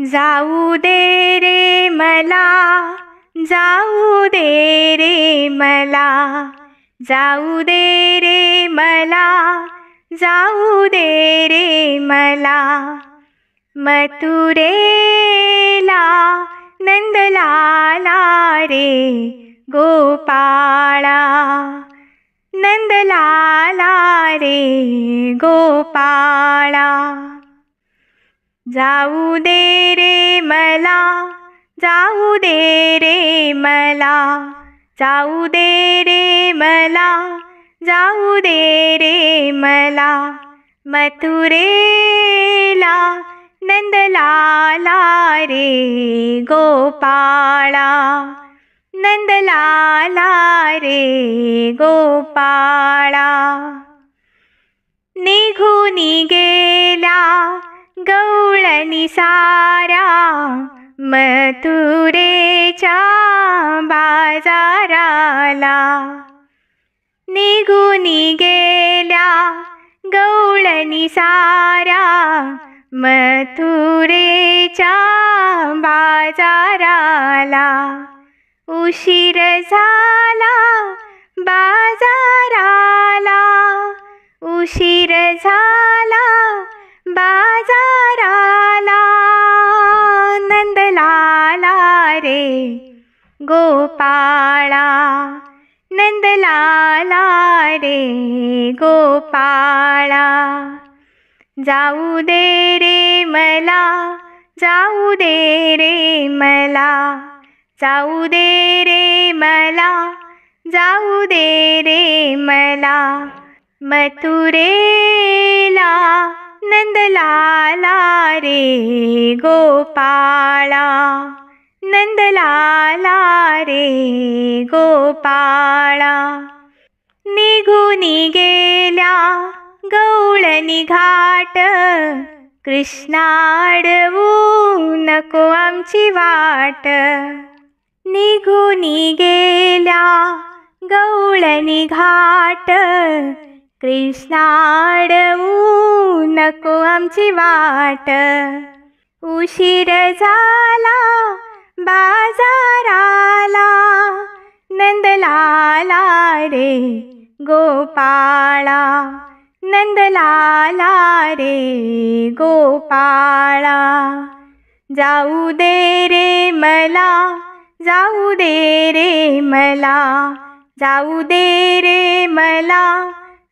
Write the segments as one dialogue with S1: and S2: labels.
S1: जाऊ दे रे मला, जाऊ दे रे मला, जाऊ दे रे मला, जाऊ दे रे मला. मथुरेला नंदलाला रे गोपाळा, नंदलाला रे गोपाळा. जाऊ दे रे मला, जाऊ दे रे मला, जाऊ दे रे मला, जाऊ दे रे मला. मथुरेला नंदलाला रे गोपाळा, नंदलाला रे गोपाळा. निघून गेला गवळणी साऱ्या मथुरेच्या बाजाराला. निघून गेल्या गवळणी साऱ्या मथुरेच्या बाजाराला. उशीर झाला बाजाराला, उशीर झाला बाजाराला. नंदलाला रे गोपाळा, नंदलाला रे गोपाळा. जाऊ दे रे मला, जाऊ दे रे मला, जाऊ दे रे मला, जाऊ दे रे मला. मथुरेला नंदलाला रे गोपाळा, नंदलाला रे गोपाळा. निघून गेल्या गवळणी घाट, कृष्णा अडवू नको आमची वाट. निघून गेल्या गवळणी घाट, कृष्णा अडवू नको आमची वाट. उशीर झाला बाजाराला, नंदलाला रे गोपाळा, नंदलाला रे गोपाळा. जाऊ दे रे मला, जाऊ दे रे मला, जाऊ दे रे मला,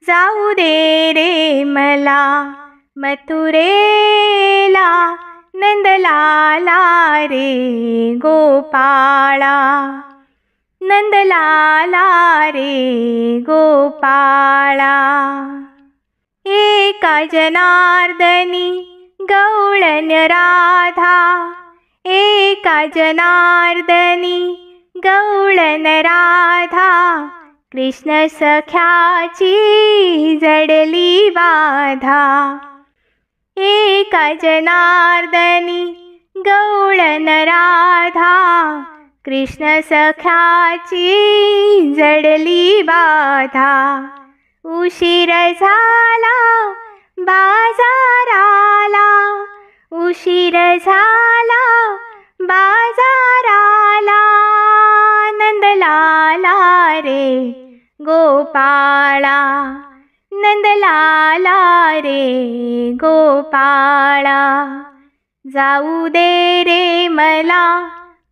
S1: जाऊ दे रे मला. मथुरेला नंदलाला रे गोपाळा, नंदलाला रे गोपाळा. एका जनार्दनी गवळण राधा, एका जनार्दनी गवळण राधा. कृष्ण सख्याची जडली बाधा, एका जनार्दनी गवळण राधा. कृष्ण सख्याची जडली बाधा. उशीर झाला बाजाराला, उशीर झाला बाजाराला. नंदलाला रे गोपाळा, नंदलाला रे गोपाळा. जाऊ दे रे मला,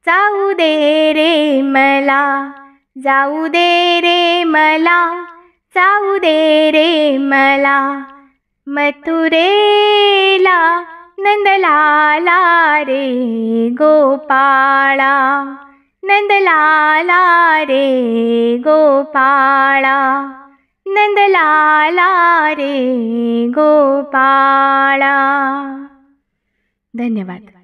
S1: जाऊ दे रे मला, जाऊ दे रे मला, जाऊ दे रे मला. मथुरेला नंदलाला रे गोपाळा, नंदलाला रे गोपाळा, नंदलाला रे गोपाळा. धन्यवाद.